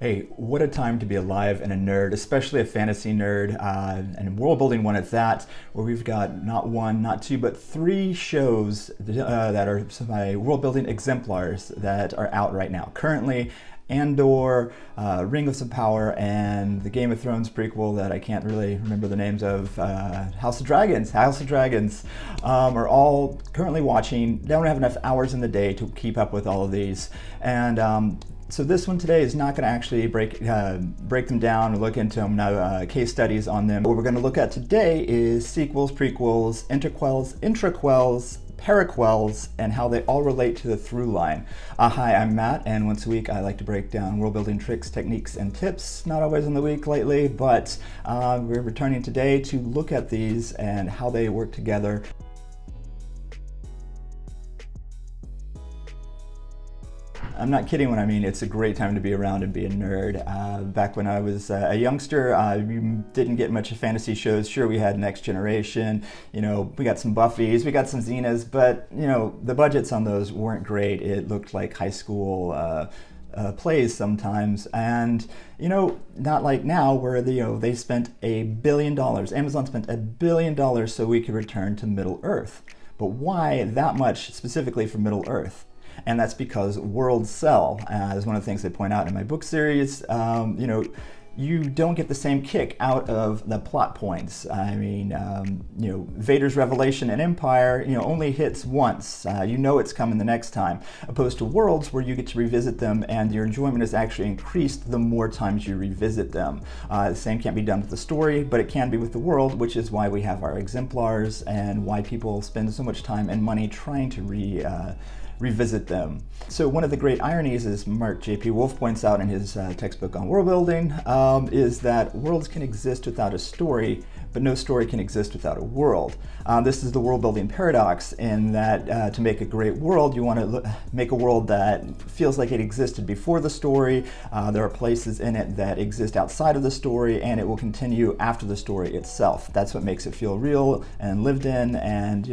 Hey, what a time to be alive and a nerd, especially a fantasy nerd, and world building one at that, where we've got not one, not two, but three shows that are my world building exemplars that are out right now. Currently, Andor, Ring of Some Power, and the Game of Thrones prequel that I can't really remember the names of, House of Dragons, are all currently watching. Don't have enough hours in the day to keep up with all of these. And so this one today is not going to actually break them down or look into them, case studies on them. What we're going to look at today is sequels, prequels, interquels, intraquels, paraquels, and how they all relate to the through line. Hi, I'm Matt, and once a week I like to break down world building tricks, techniques, and tips. Not always in the week lately, but we're returning today to look at these and how they work together. I'm not kidding when I mean it's a great time to be around and be a nerd. Back when I was a youngster, we didn't get much of fantasy shows. Sure, we had Next Generation, we got some Buffys, we got some Xenas, but, the budgets on those weren't great. It looked like high school plays sometimes, and not like now where they spent $1 billion. Amazon spent $1 billion so we could return to Middle Earth. But why that much specifically for Middle Earth? And that's because worlds sell. As one of the things they point out in my book series, you don't get the same kick out of the plot points. I mean, Vader's revelation in Empire, only hits once. It's coming the next time. Opposed to worlds where you get to revisit them and your enjoyment is actually increased the more times you revisit them. The same can't be done with the story, but it can be with the world, which is why we have our exemplars and why people spend so much time and money trying to revisit them. So one of the great ironies, as Mark J.P. Wolf points out in his textbook on world building, is that worlds can exist without a story, but no story can exist without a world. This is the world building paradox in that to make a great world, you want to make a world that feels like it existed before the story. There are places in it that exist outside of the story, and it will continue after the story itself. That's what makes it feel real and lived in and,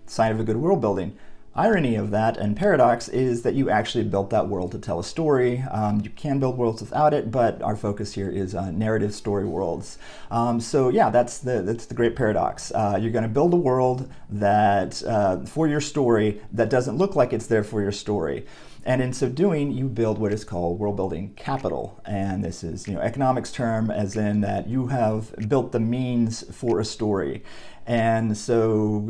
sign of a good world building. Irony of that and paradox is that you actually built that world to tell a story. You can build worlds without it, but our focus here is narrative story worlds. That's the great paradox. You're going to build a world that for your story that doesn't look like it's there for your story. And in so doing, you build what is called world building capital. And this is, economics term, as in that you have built the means for a story. And so,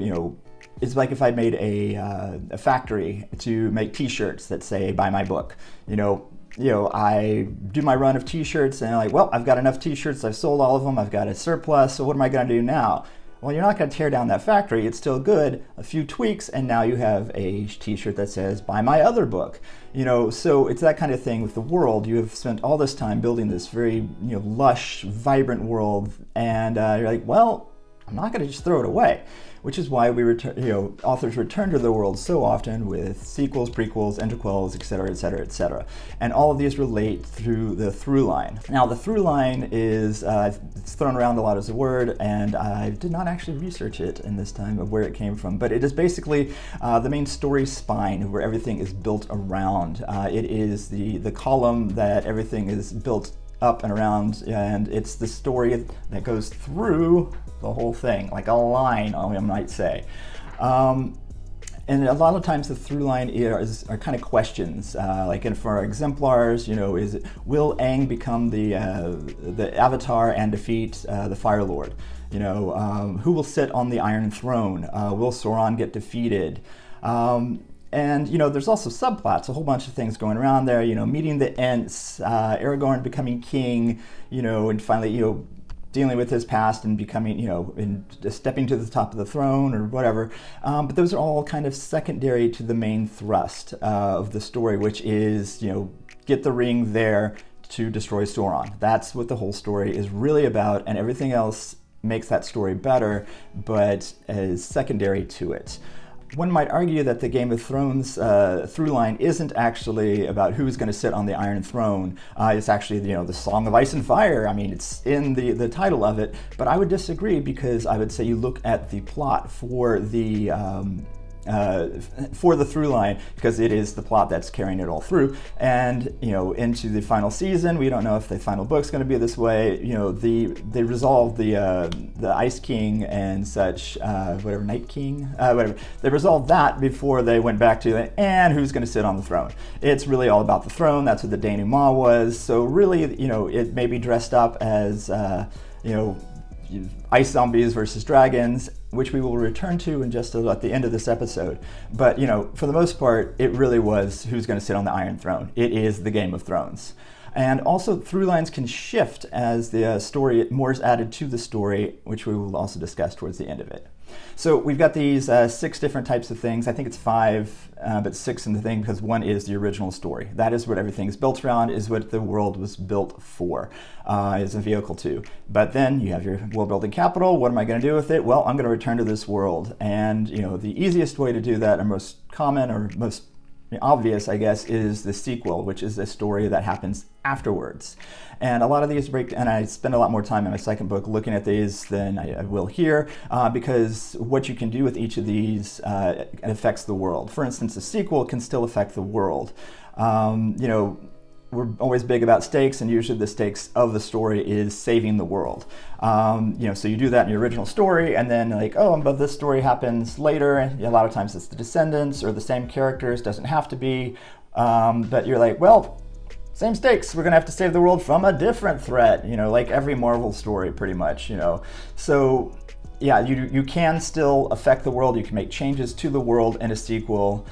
it's like if I made a factory to make T-shirts that say "Buy my book." I do my run of T-shirts and I'm like, I've got enough T-shirts. I've sold all of them. I've got a surplus. So what am I going to do now? Well, you're not going to tear down that factory. It's still good. A few tweaks, and now you have a T-shirt that says "Buy my other book." So it's that kind of thing with the world. You have spent all this time building this very, lush, vibrant world, and you're like, I'm not going to just throw it away. Which is why authors return to the world so often with sequels, prequels, interquels, et cetera, et cetera, et cetera. And all of these relate through the through line. Now, the through line is, it's thrown around a lot as a word, and I did not actually research it in this time of where it came from, but it is basically the main story spine where everything is built around. It is the column that everything is built up and around, and it's the story that goes through the whole thing, like a line, I might say. And a lot of times the through line are kind of questions, and for our exemplars, will Aang become the Avatar and defeat the Fire Lord? Who will sit on the Iron Throne? Will Sauron get defeated? And there's also subplots, a whole bunch of things going around there. Meeting the Ents, Aragorn becoming king, and finally, dealing with his past and becoming, and stepping to the top of the throne or whatever. But those are all kind of secondary to the main thrust of the story, which is, get the ring there to destroy Sauron. That's what the whole story is really about, and everything else makes that story better, but is secondary to it. One might argue that the Game of Thrones through line isn't actually about who's going to sit on the Iron Throne. It's actually, the Song of Ice and Fire. I mean, it's in the title of it. But I would disagree because I would say you look at the plot for the for the through line, because it is the plot that's carrying it all through. And into the final season, we don't know if the final book's going to be this way. They resolved the Ice King and such, whatever, Night King, whatever. They resolved that before they went back to and who's going to sit on the throne. It's really all about the throne. That's what the denouement was. So really, it may be dressed up as ice zombies versus dragons, which we will return to in just at the end of this episode. But for the most part, it really was who's going to sit on the Iron Throne. It is the Game of Thrones. And also, through lines can shift as the story, more is added to the story, which we will also discuss towards the end of it. So we've got these 6 different types of things. I think it's 5, but 6 in the thing, because one is the original story. That is what everything is built around, is what the world was built for, is a vehicle to. But then you have your world building capital. What am I going to do with it? Well, I'm going to return to this world. And the easiest way to do that, or most common or most obvious, I guess, is the sequel, which is a story that happens afterwards. And a lot of these break, and I spend a lot more time in my second book looking at these than I will here, because what you can do with each of these affects the world. For instance, a sequel can still affect the world. We're always big about stakes, and usually the stakes of the story is saving the world. So you do that in your original story, and then but this story happens later. And a lot of times it's the descendants or the same characters, doesn't have to be. But you're same stakes. We're gonna have to save the world from a different threat. Like every Marvel story, pretty much. So yeah, you can still affect the world. You can make changes to the world in a sequel,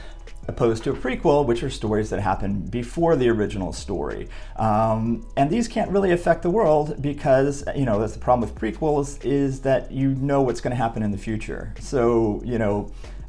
opposed to a prequel, which are stories that happen before the original story. And these can't really affect the world because, that's the problem with prequels, is that what's going to happen in the future. So,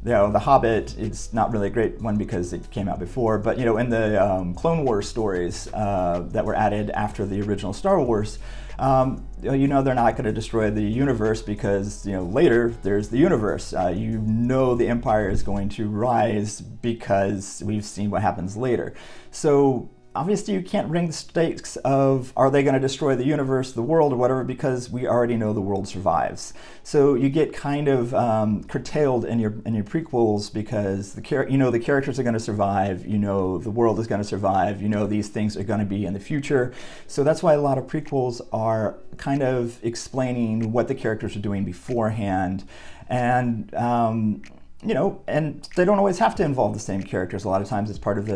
The Hobbit is not really a great one because it came out before, but, in the Clone Wars stories that were added after the original Star Wars, they're not going to destroy the universe because, later there's the universe. The Empire is going to rise because we've seen what happens later. So obviously you can't bring the stakes of, are they going to destroy the universe, the world, or whatever, because we already know the world survives. So you get kind of curtailed in your prequels because the characters are going to survive, the world is going to survive, these things are going to be in the future. So that's why a lot of prequels are kind of explaining what the characters are doing beforehand. And and they don't always have to involve the same characters. A lot of times it's part of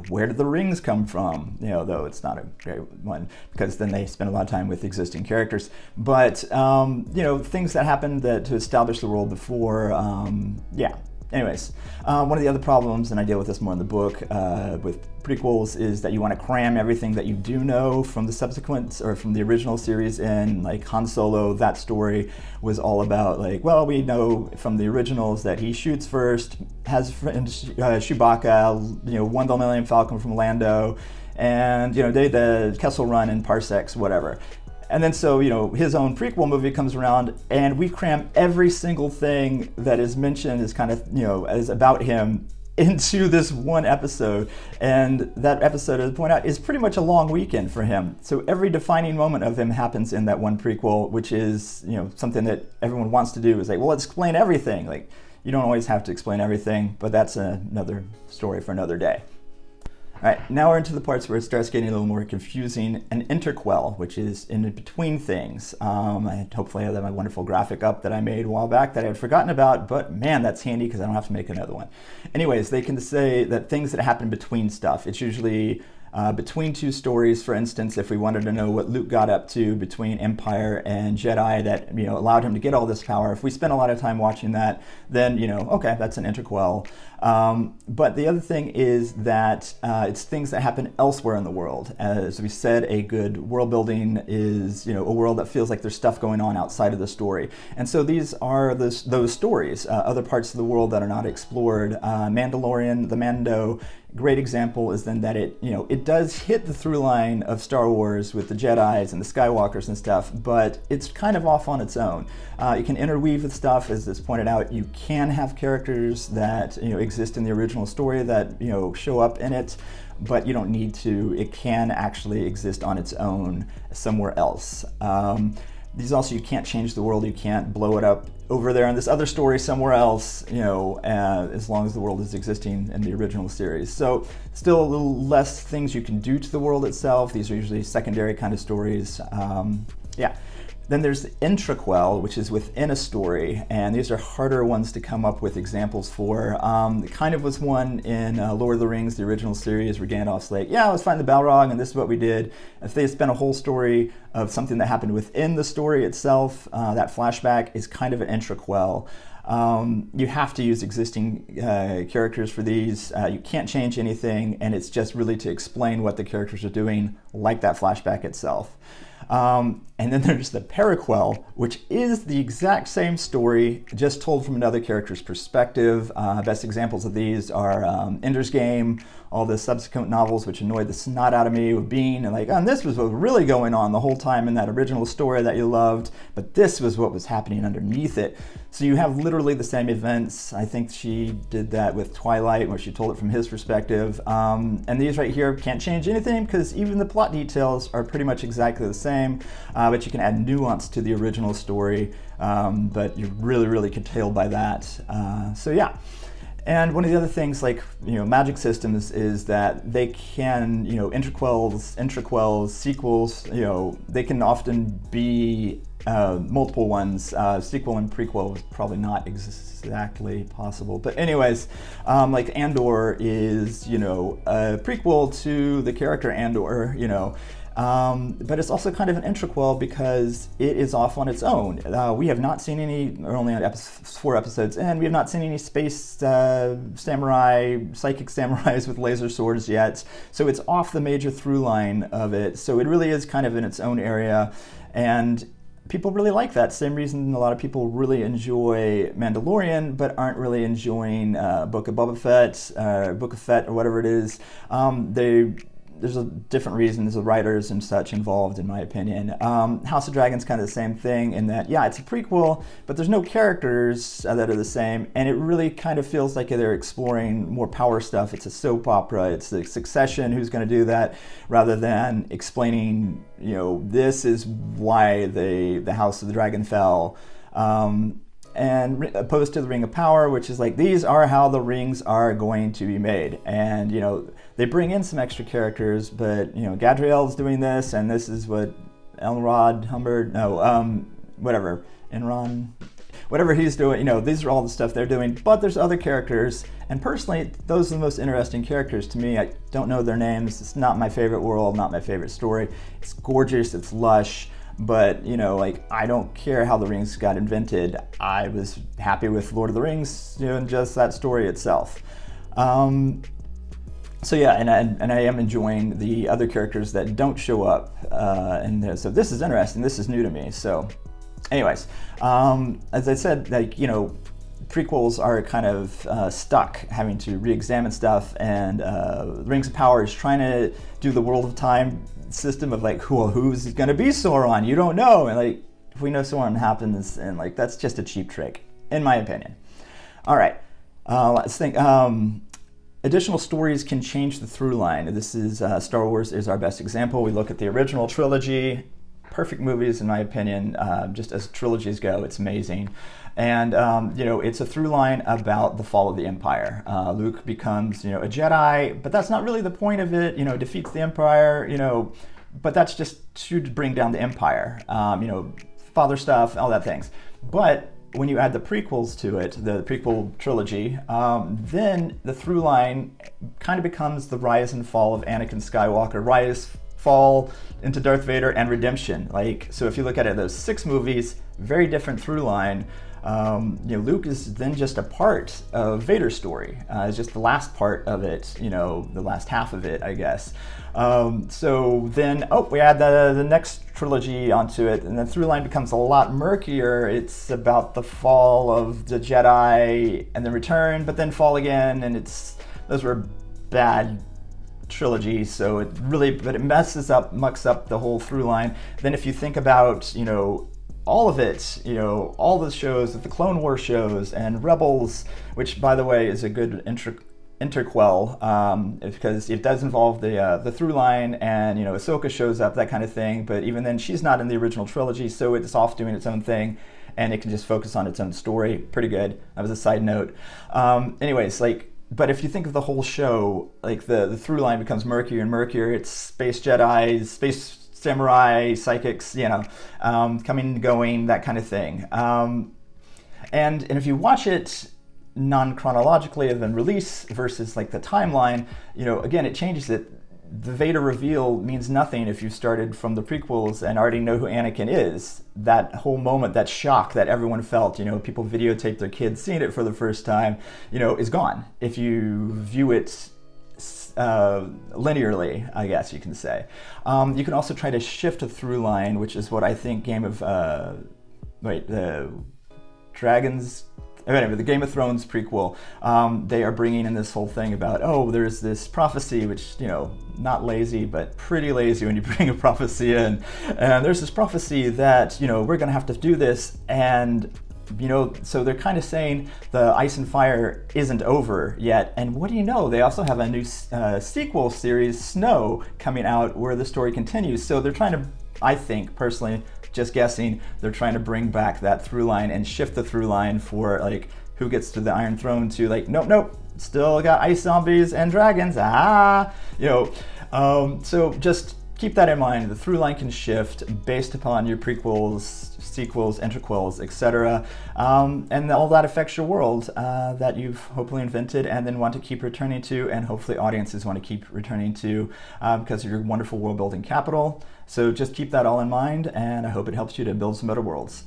where did the rings come from? Though it's not a great one because then they spend a lot of time with existing characters. But, things that happened to establish the world before, Anyways, one of the other problems, and I deal with this more in the book with prequels, is that you want to cram everything that you do know from the subsequent or from the original series in. Like Han Solo, that story was all about we know from the originals that he shoots first, has Chewbacca, won the Millennium Falcon from Lando, and did the Kessel Run in parsecs, whatever. And then so, his own prequel movie comes around and we cram every single thing that is mentioned as kind of, as about him into this one episode. And that episode, as I point out, is pretty much a long weekend for him. So every defining moment of him happens in that one prequel, which is, something that everyone wants to do is let's explain everything. You don't always have to explain everything, but that's another story for another day. All right, now we're into the parts where it starts getting a little more confusing. An interquel, which is in between things. Hopefully I have my wonderful graphic up that I made a while back that I had forgotten about, but man, that's handy because I don't have to make another one. Anyways, they can say that things that happen between stuff. It's usually between two stories. For instance, if we wanted to know what Luke got up to between Empire and Jedi that allowed him to get all this power, if we spend a lot of time watching that, then okay, that's an interquel. But the other thing is that it's things that happen elsewhere in the world. As we said, a good world building is a world that feels like there's stuff going on outside of the story. And so these are those stories, other parts of the world that are not explored. Mandalorian, the Mando. Great example is then that it does hit the through line of Star Wars with the Jedis and the Skywalkers and stuff, but it's kind of off on its own. You can interweave with stuff, as is pointed out. You can have characters that exist in the original story that show up in it, but you don't need to. It can actually exist on its own somewhere else. these also, you can't change the world, you can't blow it up over there in this other story somewhere else, as long as the world is existing in the original series. So still a little less things you can do to the world itself. These are usually secondary kind of stories. Then there's the Intraquel, which is within a story, and these are harder ones to come up with examples for. It kind of was one in Lord of the Rings, the original series, where Gandalf's like, yeah, let's find the Balrog, and this is what we did. If they spent a whole story of something that happened within the story itself, that flashback is kind of an Intraquel. You have to use existing characters for these. You can't change anything, and it's just really to explain what the characters are doing, like that flashback itself. And then there's the Paraquel, which is the exact same story, just told from another character's perspective. Best examples of these are Ender's Game, all the subsequent novels, which annoyed the snot out of me with Bean, and this was what was really going on the whole time in that original story that you loved, but this was what was happening underneath it. So you have literally the same events. I think she did that with Twilight, where she told it from his perspective. And these right here can't change anything, because even the plot details are pretty much exactly the same, but you can add nuance to the original story, but you're really, really curtailed by that. And one of the other things, like, magic systems, is that they can, Interquels, Intraquels, sequels, they can often be multiple ones. Sequel and prequel is probably not exactly possible. But anyways, like Andor is, a prequel to the character Andor, but it's also kind of an Intraquel because it is off on its own. We have not seen any, or only on 4 episodes in, we have not seen any space samurai, psychic samurais with laser swords yet. So it's off the major through line of it. So it really is kind of in its own area. And people really like that. Same reason a lot of people really enjoy Mandalorian, but aren't really enjoying Book of Boba Fett, Book of Fett, or whatever it is. There's a different reasons, the writers and such involved, in my opinion. House of Dragon's kind of the same thing in that, yeah, it's a prequel, but there's no characters that are the same, and it really kind of feels like they're exploring more power stuff. It's a soap opera. It's the Succession, who's going to do that, rather than explaining, this is why the House of the Dragon fell. And opposed to the Ring of Power, which is like, these are how the rings are going to be made. And, they bring in some extra characters, but, Gadriel's doing this, and this is what Elrond Humbert, Enron, whatever he's doing, these are all the stuff they're doing, but there's other characters. And personally, those are the most interesting characters to me. I don't know their names. It's not my favorite world, not my favorite story. It's gorgeous, it's lush. But, I don't care how the rings got invented. I was happy with Lord of the Rings, and just that story itself. So yeah, and I am enjoying the other characters that don't show up. So this is interesting. This is new to me. So anyways, as I said, prequels are kind of stuck having to re-examine stuff, and Rings of Power is trying to do the World of Time system of who's going to be Sauron? You don't know. And if we know Sauron happens, and that's just a cheap trick, in my opinion. All right, let's think. Additional stories can change the through line. This is Star Wars is our best example. We look at the original trilogy. Perfect movies, in my opinion. Just as trilogies go, it's amazing. And, it's a through line about the fall of the Empire. Luke becomes, a Jedi, but that's not really the point of it. Defeats the Empire, but that's just to bring down the Empire. Father stuff, all that things. But when you add the prequels to it, the prequel trilogy, then the through line kind of becomes the rise and fall of Anakin Skywalker, fall into Darth Vader, and redemption. So if you look at it, those 6 movies, very different through line. Luke is then just a part of Vader's story. It's just the last part of it, the last half of it, I guess. So then, we add the next trilogy onto it, and the through line becomes a lot murkier. It's about the fall of the Jedi and then return, but then fall again, and those were bad trilogy, so it mucks up the whole through line. Then if you think about, all of it, all the shows, the Clone Wars shows and Rebels, which by the way is a good Interquel, because it does involve the through line, and Ahsoka shows up, that kind of thing. But even then, she's not in the original trilogy, so it's off doing its own thing, and it can just focus on its own story. Pretty good. That was a side note. Anyways, but if you think of the whole show, the through line becomes murkier and murkier. It's space Jedi, space samurai, psychics, coming and going, that kind of thing. And if you watch it non-chronologically and then release versus the timeline, again, it changes it. The Vader reveal means nothing if you started from the prequels and already know who Anakin is. That whole moment, that shock that everyone felt, people videotape their kids seeing it for the first time, is gone if you view it linearly, I guess you can say. You can also try to shift a through line, which is what I think the Game of Thrones prequel, they are bringing in this whole thing about, there's this prophecy, which, not lazy, but pretty lazy when you bring a prophecy in. And there's this prophecy that, we're going to have to do this. And, so they're kind of saying the Ice and Fire isn't over yet. And what do you know? They also have a new sequel series, Snow, coming out where the story continues. So they're trying to, I think, personally, just guessing, they're trying to bring back that through line and shift the through line for who gets to the Iron Throne to nope, still got ice zombies and dragons. So just keep that in mind. The through line can shift based upon your prequels, sequels, Interquels, etc. And all that affects your world that you've hopefully invented and then want to keep returning to, and hopefully audiences want to keep returning to because of your wonderful world building capital. So just keep that all in mind, and I hope it helps you to build some better worlds.